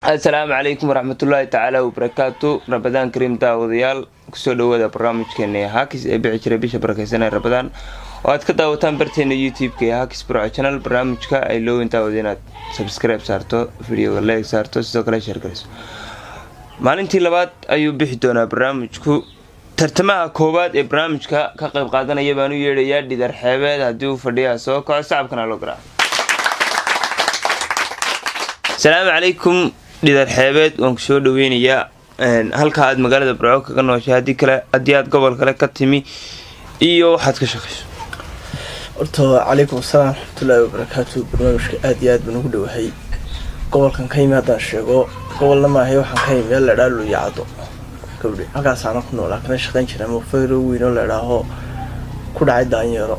السلام عليكم ورحمة الله تعالى وبركاته. رمضان كريم داوديال كسو دhowaada barnaamijkeena Hackis ee bixi jiray bisha barakeysanay Ramadan oo aad ka daawataan barteena YouTube-ka Hackis Pro channel. barnaamijka ay loo intaawada inaad subscribe saarto, video like saarto, sidoo kale share garayso. maalintii labaad ayuu bixi doonaa barnaamijku. tartamaha koowaad ee barnaamijka ka qayb qaadanaya baan u yeedhayaa Dhidar Xeebeed haddii uu fadhiyaa soo kaco shacabkana loo garaa. السلام عليكم Dhidar Xeebeed waan ku soo dhaweynayaa halka aad magaalada Burco kaga nooshahay hadii aad gobol kale ka timi iyo waxaad ka shaqeyso. horta calaykum asalaam warahmatullaahi wabarakaatuh. barnaamijka aad iyo aad baan ugu dhawahay gobolkan ka yimaadaan sheego gobolna maahay waxaan ka yimid la dhaalo yaacdo gabdhi halkaas aan ku noolaa kana shaqeyn jiray ma fayro weyn oo la dhaaho ku dhacay daanyero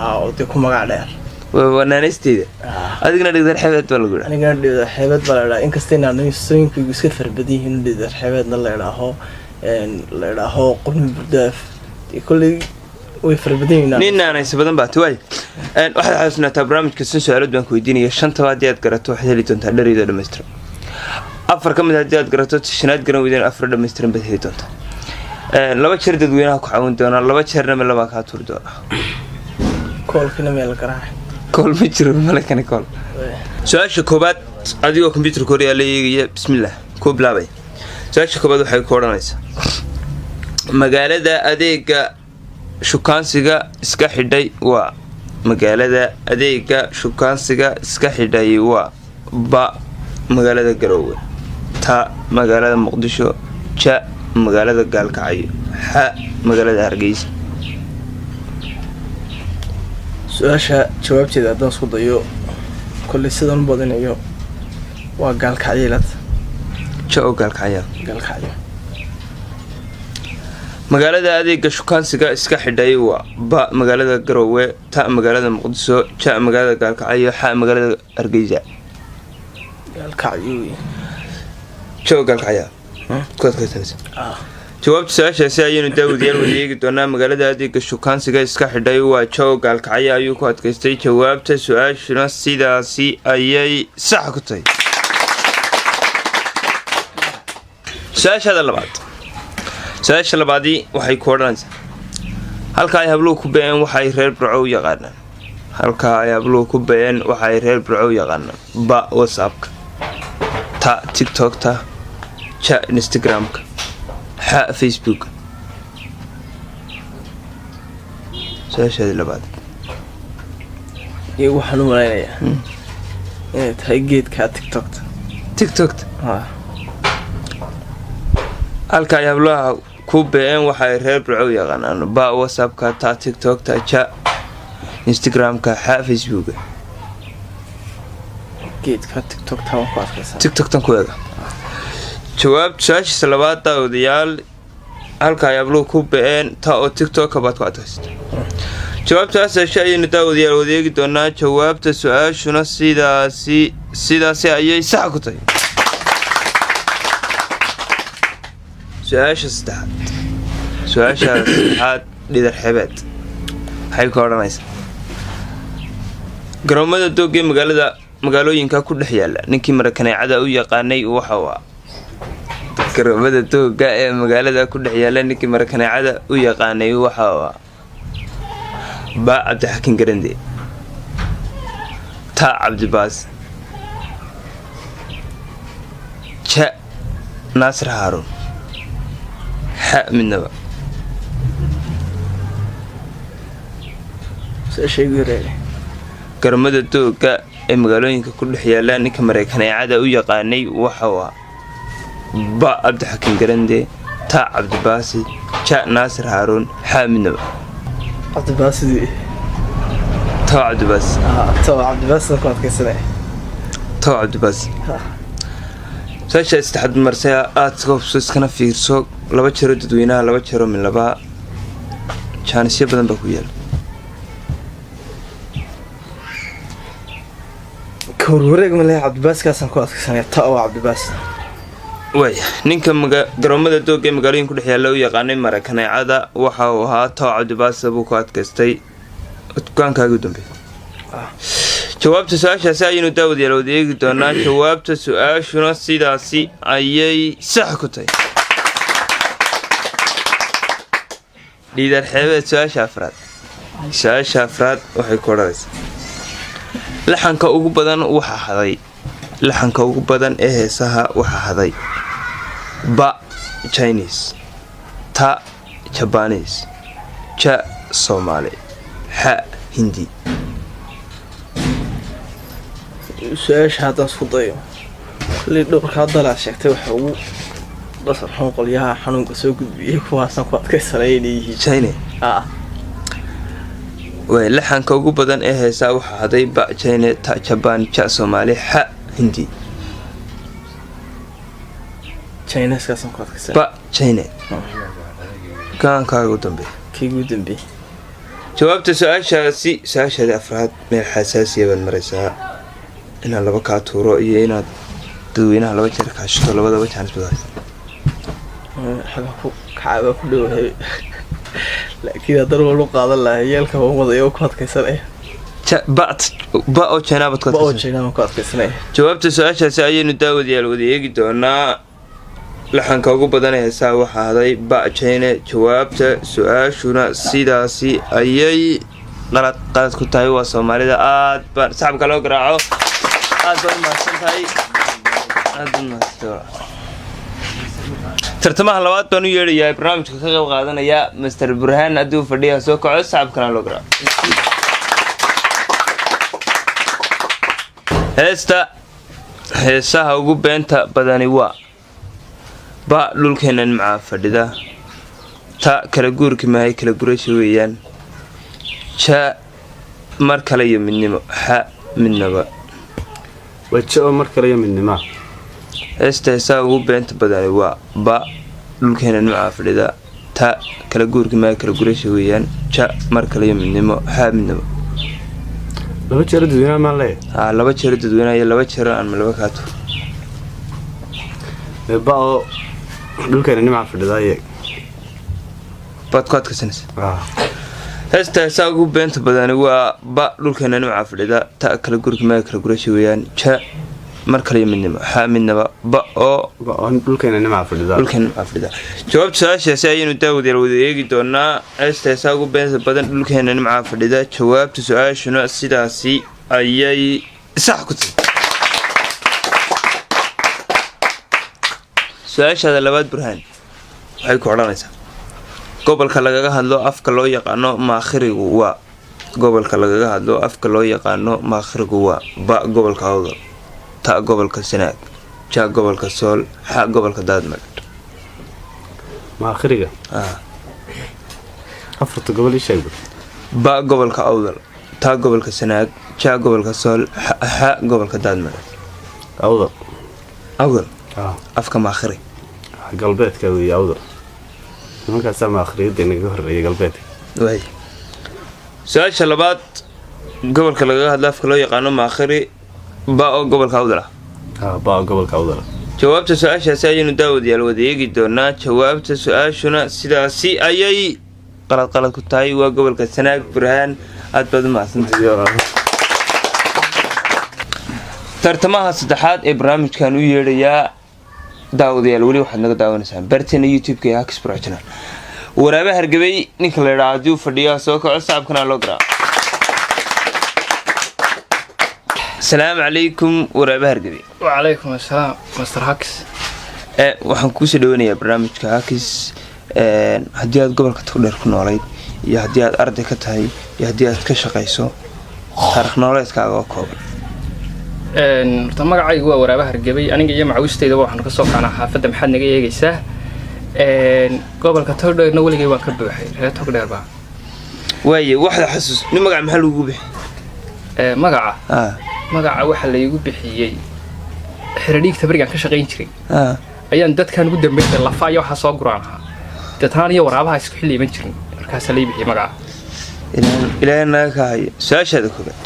oo ku magac dheer wanaanaysteeda adigna Dhidar Xeebeed baa lagu dhahay. anigana Dhidar Xeebeed baa la dhahay inkastoo inaan sooyinku iska farbadiin Dhidar Xeebeedna la dhaaho qulmi burdaaf kulli way farbadiin ninna is badan baa tahay waxaad xasuusnataa barnaamijka su'aalood baan ku weydiinaya shanta haddii aad garato waxaad heli doontaa dhariido dhameystiran. afar ka mid haddii aad garato shanaad garan weydaan afar dhameystiran baad heli doontaa. laba jeer dadweynaha ku caawin doona laba jeerna meel laba ka tuur doona koolkina meel garaac كل متر ملكني كل سؤال شكوبات أديو كمبيوتر كوريا لي بسم الله كوب لابي سؤال شكوبات وحي كورانيس مقالة أديك شكان سجا إسكحدي و مقالة أديك شكان سجا إسكحدي و با مقالة جروه تا مقالة مقدشو شا مقالة قالكعي ح مقالة هرقيس su-aasha jawaabteeda haddaan isku dayo kolley sidan badinayo waa gaalkacyelad gaalkacyo magaalada adeega shukaansiga iska xidhay waa ba magaalada Garowe ta magaalada Muqdisho ja magaalada Gaalkacyo xa magaalada Hargeysa gaalkacyo jawaabta su-aashaasi ayaynu daawadayaal wadayeegi doonaa. magaalada adeega shukaansiga iska xidhay waa joog gaalkacyo ayuu ku adkaystay jawaabta su-aashuna sidaasi ayay sax ku tahay. su-aasha labaadii waxay ku odhanaysaa halka ay habluhu ku beeen waxay reer Burco u yaqaanaan ba WhatsAppka ta TikTokta ja Instagramka ح فيسبوك. سؤال لبعض iyagu waxaan u malaynayaa inay tahay geedka TikTok halka ay hablaha ku beeen waxay reer Burco u yaqaanaan ba WhatsAppka ta TikTokta ja Instagramka ح Facebook geedka TikToktan ku eega jawaab su-aashiisa labaad daawadayaal halka ay habluhu ku beeen ta oo TikTok baad ku adkaystay. jawaabtaas ayaynu daawadayaal wadayeegi doonaa jawaabta su-aashuna sidaasi ayay sax ku tahay. su-aasha saddexaad Dhidar Xeebeed waxay ku odhanaysaa garoomada doog ee magaalooyinka ku dhex yaala ninkii marakaneecada u yaqaanay waxa waa garoomada dooga ee magaalada ku dhex yaala ninkii marakaneecada u yaqaanay waxa waa ba Cabdixakiin Garande ta Cabdibaas ja Naasir Haarun xa midnaba garoomada dooga ee magaalooyinka ku dhex yaala ninkii marakaneecada u yaqaanay waxa waa ba Cabdixakiin Garande ta Cabdibaasi ja Naasir Haarun xa midnaba Cabdibaas saasha saddexaad marse aad iskana fiirso laba jeero dadweynaha laba jeero min laba jaanisyo badan baa ku yaala warwareeg ma leeyahay Cabdibaaskaasaan ku adkaysanaya ta oo Cabdibaas way ninka garoomada doog ee magaalooyinka ku dhex yaala u yaqaanay marakaneecada waxa uu ahaa ta Cabdibaas buu ku adkaystay dukaankaaga u dambeeyay. jawaabta su-aashaasi ayaynu daawadayaal wada eegi doonaa. jawaabta su-aashuna sidaasi ayay sax ku tahay. liidar xeebeed su-aasha afraad waxay ku odhanaysaa laxanka ugu badan ee heesaha waxaa haday ba Chinese, ta Japanese, ja Soomaali, ha Hindi. su-aasha haddaan isku dayo li dhowrkaa dalaa sheegtay waxa ugu basar xun qolyaha xanuunka soo gudbiyey kuwaasaan ku adkaysanaya inay yihiin China. way laxanka ugu badan ee heesaa waxaa haday ba China, ta Japan, ja Soomaali, ha Hindi. Chinese-kaasaan ku adkaysanaya ba China kaankaaga u dambeeya kii ugu dambeeyey. jawaabta su-aashaadii afraad meel xasaasiya baad maraysaa. inaad laba kaa tuuro iyo inaad dadweynaha laba jeer kaashito labadaba jaanis baad xaga ku kacaba ku dhowahay laakiin haddana waa lu qaadan lahaa yeelka waan wadaya oo ku adkaysanaya ba oo jeenaabad ku adkaysanaya. jawaabta su-aashaasi ayaynu daawadayaal wada eegi doonaa. laxanka ugu badan ee heesaa waxaa haday ba China. jawaabta su-aashuna sidaasi ayay qalad ku tahay. waa Soomaalida. aad baan saxabka loo garaaco. aad baan u mahadsantahay. tartamaha labaad baan u yeedhayaa barnaamijka ka qayb qaadanaya Mr. Burhaan haddii uu fadhiya soo kaco saxabkana loo garaaco. heesaha ugu beenta badani waa ba dhulkeena nimcaa fadhida, ta kala guurki maahay kala gurasha weeyaan, ja mar kale iyo midnimo, ha midnaba. waja oo mar kale iyo midnimo. heesaha ugu beenta badani waa ba dhulkeena nimcaa fadhida, ta kala guurki maahay kala gurasha weeyaan, ja mar kale iyo midnimo, ha midnaba. laba jeer dadweynaha maan leeyahay. laba jeer dadweynaha iyo laba jeer aan laba kaato. ba oo dhulkeena nimcaa fadhida yeeg baad ku adkaysanaysaa. heesaha ugu beenta badani waa ba dhulkeena nimcaa fadhida, ta kala guurki maahay kala gurasha weeyaan, ja mar kale iyo midnimo, ha midnaba. ba oo dhulkeena nimcaa fadhida. jawaabta su-aashaasi ayaynu daawadayaal wada eegi doonaa. heesaha ugu beenta badan dhulkeena nimcaa fadhida. jawaabta su-aashuna sidaasi ayay sax ku tahay. su-aashaada labaad Burhaan waxay ku odhanaysaa gobolka lagaga hadlo afka loo yaqaano maakhirigu waa ba gobolka Awdal, ta gobolka Sanaag, ja gobolka Sool, ha gobolka Daadmar. maakhiriga afarta gobol ii sheeg. ba gobolka Awdal, ta gobolka Sanaag, ja gobolka Sool, ha gobolka Daadmar. Awdal afka maakhiri galbeedka weeye. Awdal nimankaasaa maakhiriyadda inaga horreeyay galbeedka. way su-aasha labaad gobolka lagaga hadlo afka loo yaqaano maakhiri ba oo gobolka Awdal ba gobolka Awdal. jawaabta su-aashaasi ayaynu daawadayaal wada eegi doonaa. jawaabta su-aashuna sidaasi ayay qalad ku tahay. waa gobolka Sanaag. Burhaan aad baad u mahadsantahay. tartamaha saddexaad ee barnaamijkan u yeedhayaa daawadayaal weli waxaad naga daawanaysaan barteena youtube-ka ee Hakis Pro Channel. waraabe hargabay ninka la yidhaahdo haddii uu fadhiyaa soo kaco saxabkana loo garaaco. asalaamu calaykum waraabe hargabay. wacalaykum assalaam Mr. Hakis. waxaan kuusoo dhaweynayaa barnaamijka Hakis. haddii aad gobolka Togdheer ku noolayd iyo haddii aad arday ka tahay iyo haddii aad ka shaqayso taariikh nololeedkaaga oo kooban. horta magacaygu waa waraabe hargabay. aniga iyo macawisteydaba waxaan ka soo kacnaa xaafadda. maxaad naga eegaysaa? gobolka Togdheerna weligay waan ka buuxay. reer Togdheer baa waaye waxda xasuus nin magac maxaa lagu bixi? magaca waxaa laygu bixiyey xeradhiigta barigaan ka shaqayn jiray ayaan dadkan ugu dambeysay lafa iyo waxaa soo guraan ahaa. dadhaan iyo waraabaha isku xilli iman jirin markaasaa lay bixiyey magaca. ilaahay naga ka hayo. su-aashaada koobaad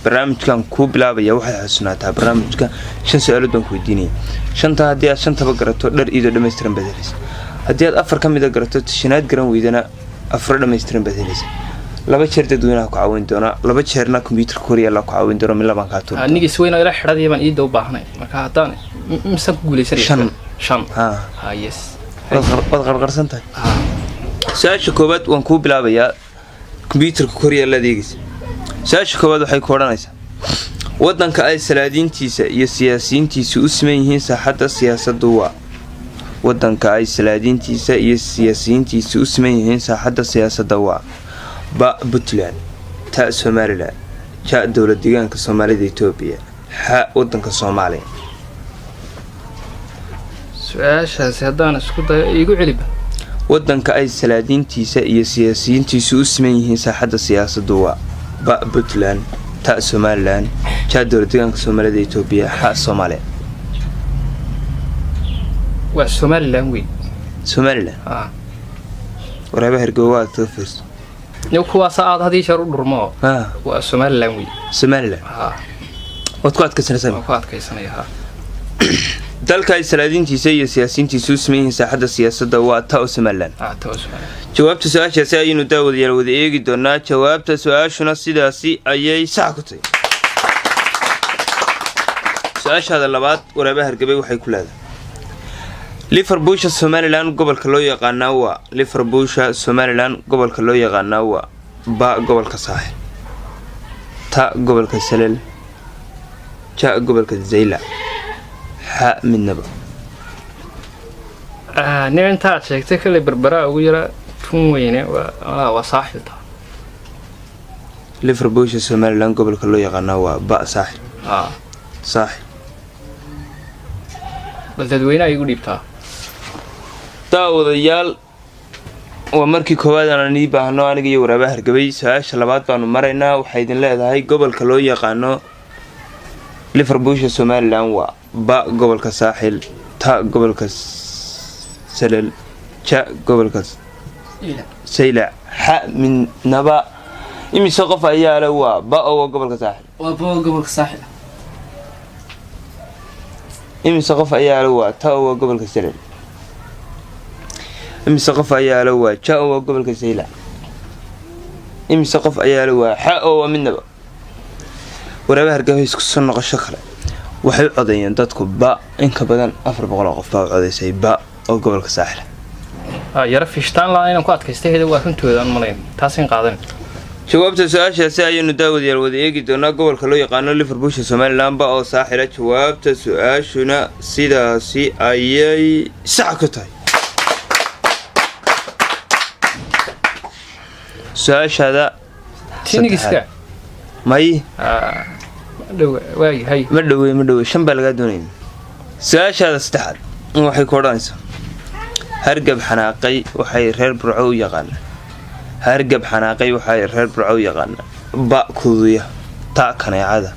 barnaamijkan kuu bilaabaya waxay xasuunaataa barnaamijka 5 su'aalood baan ku weydiinaya. 5 haddii aad 5taba garato dhar iido dhammaystiran baad helaysaa. haddii aad 4 ka mida garato shanaad garan weydana 4 dhammaystiran baad helaysaa. laba jeer dadweynaha ku caawin doona laba jeerna computer korea la ku caawin doono min laban ka tuur aniga isweyna ila xidhadii baan ii dow baahnay marka haddaan mise ku guuleysanay shan yes wad qarqarsan tahay su-aasha koowaad waan kuu bilaabayaa computerka korea la adeegaysa su-aasha koowaad waxay ku odhanaysaa waddanka ay salaadiintiisa iyo siyaasiyiintiisu u siman yihiin saaxadda siyaasaddu waa waddanka ay salaadiintiisa iyo siyaasiyiintiisu u siman yihiin saaxadda siyaasadda waa ba puntland ta somalilan ja dowlad deegaanka soomaalida etoobiya xa waddanka soomaaliya su-aashaasi haddaan isku dayo iigu celiba waddanka ay salaadiintiisa iyo siyaasiyiintiisu u siman yihiin saaxadda siyaasaddu waa ba puntland ta somalilan ja dowlad deegaanka soomaalida etoobiya xa soomaaliya waa somalilan wey somalilan waraaba hergoowaad ka fiirso kuwaasa aad hadii jeer u dhurmo waa somalilan wey somalilan waad ku adkaysanaysaa dalka ay salaadiintiisa iyo siyaasiyiintiisu u siman yihiin saaxadda siyaasadda waa ta o somalilan jawaabta su-aashaasi ayaynu daawadayaal wada eegi doonaa jawaabta su-aashuna sidaasi ayay sax ku tahay su-aashaada labaad waraaba hargabay waxay ku leedahay liverpoolsha somalilan gobolka loo yaqaanaa waa liverpoolsha somalilan gobolka loo yaqaanaa waa ba gobolka saaxil ta gobolka salel ja gobolka zayla xa midnaba nin intaad sheegtay kale berberaa ugu yara tun weyne waa saaxilta liverpoolsha somalilan gobolka loo yaqaanaa waa ba saaxil saaxil bal dadweynaha igu dhiibtaa daawadayaal waa markii koowaad aan ii baahno aniga iyo waraaba hargabay su-aasha labaad baanu maraynaa waxay idin leedahay gobolka loo yaqaano liverpoolsha somalilan waa ba gobolka saaxil ta gobolka salel ja gobolka saylac xa midnaba imise qof ayaa le waa ba oo gobolka saaxil imise qof ayaa le waa ta oo gobolka salel imise qof ayaa le waa ja oo gobolka saylac imise qof ayaa le waa xa oo midnaba waraaba hargabay isku soo noqosho kale waxay u codeeyeen dadku ba in ka badan 400 qof baa u codeysay ba oo gobolka saaxil yara fishtaan laa inaan ku adkaystay hada waa runtooda aan malayn taasin qaadan jawaabta su-aashaasi ayaynu daawadayaal wada eegi doonaa gobolka loo yaqaano liverpoolsha somalilan ba oo saaxila jawaabta su-aashuna sidaasi ayay sax ku tahay su-aashaada tinigiska may ma dhowey shan baa lagaa doonaya su-aashaada saddexaad waxay ku odhanaysaa hargab xanaaqay waxay reer burco u yaqaanaa hargab xanaaqay waxay reer burco u yaqaanaa ba kuduya ta kaneecada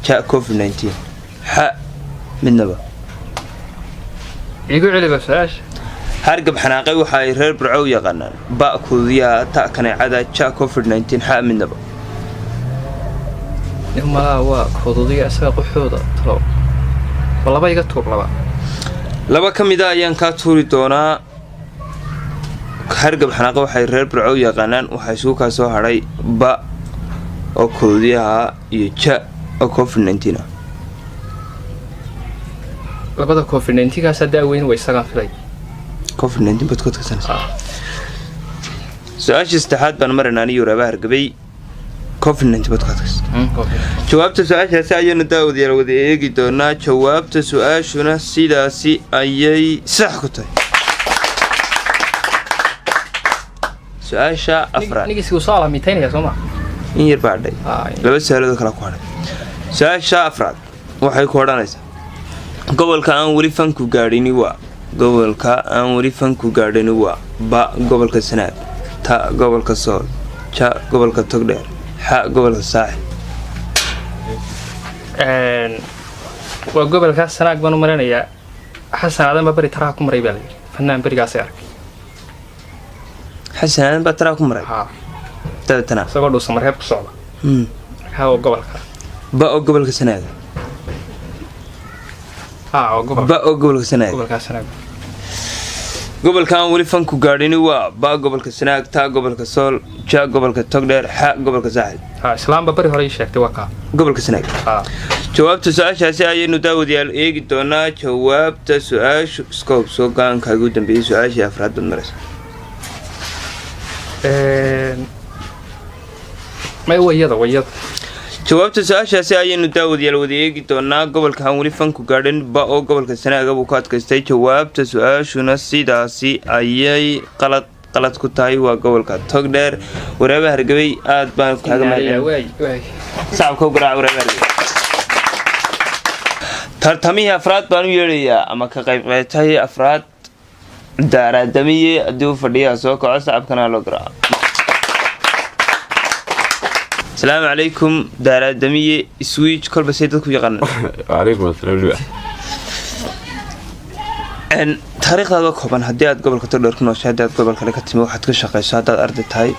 ja covid-19 xa midnaba igu celiba su-aasha hargab xanaaqay waxay reer burco u yaqaanaan ba kuduya ta kaneecada ja covid-19 xa midnaba malaa waa koododiga isaga quxooda talo laba iga tuur laba ka mid a ayaan kaa tuuri doonaa hargab xanaaqa waxay reer burco u yaqaanaan waxaa isugu kaa soo hadhay ba oo koododiyaha iyo ja oo covid-19 labada covid-19 kaas daaweyn way isagaan filay covid-19 baad ku adkaysanaysaa su-aashii saddexaad baan maraynaa aniyo waraaba hargabay covid-19 baad ku adkaysa jawaabta su-aashaasi ayaynu daawadayaal wada eegi doonaa jawaabta su-aashuna sidaasi ayay sax ku tahay su-aasha afraad in yar baa hadhay laba su-aalood kala ku hadhay su-aasha afraad waxay ku odhanaysaa gobolka aan weli fanku gaadhini waa gobolka aan weli fanku gaadhini waa ba gobolka sanaag ta gobolka sool ja gobolka togdheer xa gobolka saaxil waa gobolkaas sanaag baan u maranayaa xasan aadan baa beri taraa ku maray baa layidhi fanaan berigaasay arkay xasan aadan baa taraa ku maray dabeetana isagoo dhuusa markeed ku socda markaa oo gobolka ba oo gobolka sanaaga ba oo gobolka sanaaga gobolkan weli fanku gaadhini waa ba gobolka sanaag ta gobolka sool ja gobolka togdheer xa gobolka saaxil islaamba bari hore sheegtay waa ka gobolka sanaag jawaabta su-aashaasi ayaynu daawadayaal eegi doonaa jawaabta su-aashu iskoob soo go-aanka ugu dambeeyay su-aashii afraad baad maraysa may wayada jawaabta su-aashaasi ayaynu daawadayaal wada eegi doonaa gobolkan weli fanku gaadhin ba oo gobolka sanaaga buu ku adkaystay jawaabta su-aashuna sidaasi ayay qalad ku tahay waa gobolka togdheer waraabaha hargabay aad baan kaaga mahadcelinayaa tartamihii afraad baan u yeedhayaa ama ka qaybqaatay afraad daaraadamiye haddii u fadhiyaa soo kaco sacabkana loo garaaco السلام عليكم دار دمية سويج كل بس يدك يقارن. وعليكم السلام. إن تاريخ هذا كمان هديات قبل كتير كنا شهادات قبل كنا كتير واحد كل شقة شهادات أرض تاي.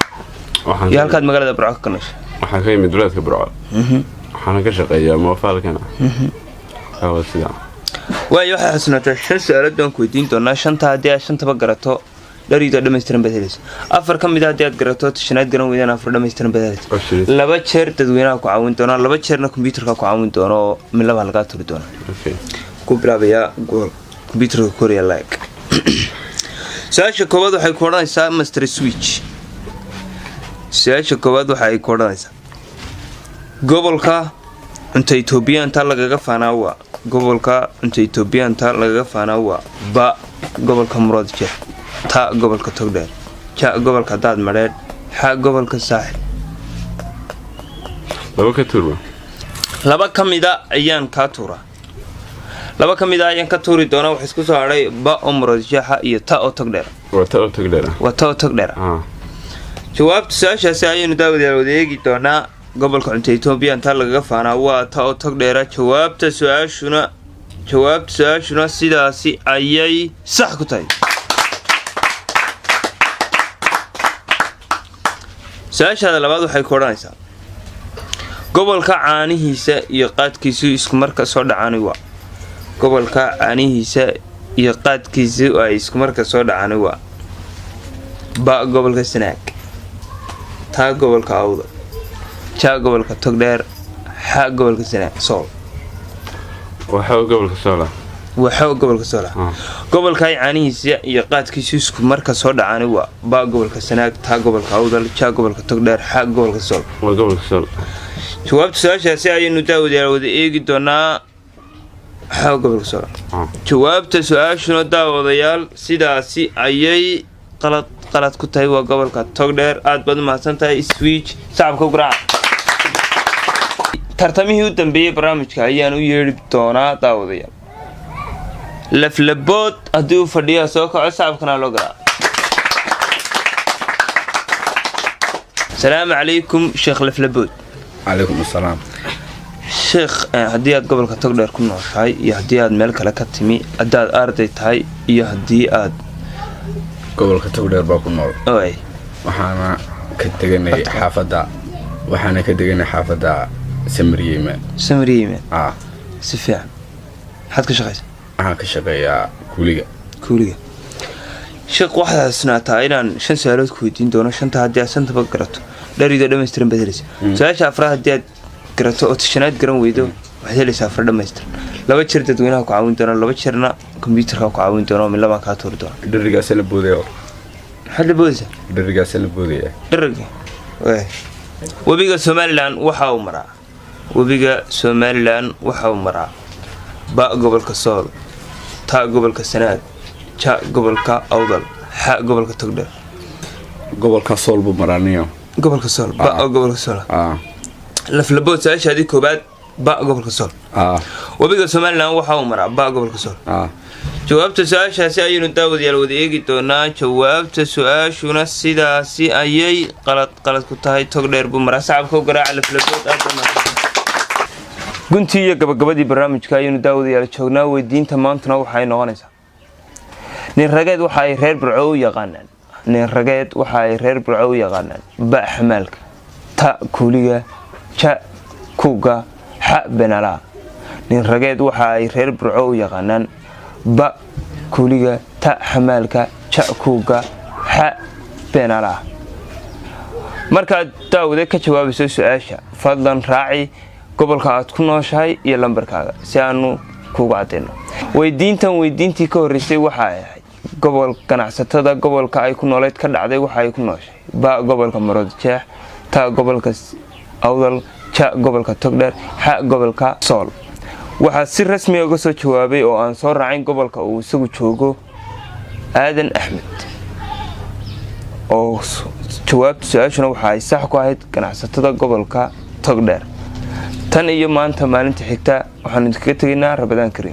يا هالكاد مقالة برعك كناش. وحكي مدرسة كبرعة. حنا كشقة يا موافق أنا. هو السلام. وأي واحد حسنا تشخص أردنا كويتين تونا شنطة هدية شنطة بقرته. لريد دمسترن بدلس أفر كم بدأت قرأتوا تشنات قرن ويدنا أفر دمسترن بدلس لبا شهر تدوينها كعاون تونا لبا شهر كمبيوتر كعاون تونا من لبا هلقات تردونا كوبلا بيا كمبيوتر كوريا لايك ساش كوبادو حيكورنا يسا مستر سويتش ساش كوبادو حيكورنا يسا قبل كا أنت إثيوبيا أنت لقى فانا هو قبل كا أنت إثيوبيا أنت لقى فانا هو با قبل كمراد جه تا gobolka togdheer ja gobolka daad mareed xa gobolka saaxil laba kamida ayaan ka tuuri doona wax isku soo haray ba umrad jaha iyo ta oo togdheer waa ta oo togdheer jawaabta su-aashaasi ayaynu daawadayaal wada eegi doonaa gobolka cunta Itoobiya inta lagaga faanaa waa ta oo togdheer jawaabta su-aashuna sidaasi ayay sax ku tahay su-aashaada labaad waxay ku odhanaysaa gobolka caanihiisa iyo qaadkiisu isku marka soo dhacaan waa gobolka caanihiisa iyo qaadkiisu ay isku marka soo dhacaan waa ba gobolka sanaag ta gobolka awda ja gobolka togdheer xa gobolka sanaag sool waxa gobolka sool gobolka caanihiisa iyo qaadkiisu isku marka soo dhacaan waa ba gobolka sanaag ta gobolka awdal ja gobolka togdheer xa gobolka sool jawaabta su-aashaasi ayaynu daawadayaal wada eegi doonaa xa gobolka sool jawaabta su-aashuna daawadayaal sidaasi ayay qalad ku tahay waa gobolka togdheer aad baad u mahadsan tahay switch sacabka u garaaca tartamihii u dambeeyay barnaamijka ayaan u yeedhi doonaa daawadayaal laflabood haddii u fadhiyaa soo kaco sacabkana loo garaa السلام عليكم شيخ لفلبود عليكم السلام شيخ haddii aad gobolka togdheer ku nooshahay iyo haddii aad meel kale ka timi haddaad arday tahay iyo haddii aad gobolka togdheer baa ku nool waxaana ka deganay xaafadda Samriyeeme si fiican maxaad ka shaqaysaa waxaan ka shaqeeyaa kuuliga sheekh waxaad xasuunataa inaan 5 su'aalood ku weydiin doono 5 haddii aad 5 garato dharida dhammaystiran bedelaysa su-aasha afraad haddii aad garato oo tashanaad garan weydo waxaad helaysaa afar dhammaystiran 2 jeer dadweynaha ku caawin doona 2 jeerna kombiyuutarka ku caawin doona oo midlaba kaa tuuri doona dharigaas la boodayo dhariga webiga Somaliland waxa uu maraa ba gobolka sool ta gobolka sanaag ja gobolka awdal xa gobolka togdheer gobolka sool buu maraaniyo gobolka sool ba gobolka sool laflabood su-aashaadii koobaad ba gobolka sool webiga Somaliland waxa uu maraa ba gobolka sool jawaabta su-aashaasi ayaynu daawadayaal wada eegi doonaa jawaabta su-aashuna sidaasi ayay qalad ku tahay togdheer buu maraa sacabka u garaaca laflabood aad guntii iyo gabagabadii barnaamijka ayaynu daawadayaal joognaa weydiinta maantuna waxay noqonaysaa nin rageed waxa ay reer burco u yaqaanaan ba xamaalka ta kuuliga ja kuuga xa benala nin rageed waxa ay reer burco u yaqaanaan ba kuuliga ta xamaalka ja kuuga xa beenaalaha markaad daawade ka jawaabayso su-aasha fadlan raaci gobolka aad ku nooshahay iyo lambarkaaga si aanu kuugu cadeyno weydiintii ka horreysay waxa ay ahayd gobol ganacsatada gobolka ay ku nooleed ka dhacday waxa ay ku nooshay ba gobolka Maroodijeex ta gobolka Awdal ja gobolka Togdheer xa gobolka Sool waxa si rasmi ah uga soo jawaabay oo aan soo raacin gobolka uu isagu joogo Aadan Axmed oo jawaabta su-aashuna waxa ay sax ku ahayd ganacsatada gobolka Togdheer tan iyo maanta maalinta xigta waxaan idinkaga tegaynaa Ramadaan Kariim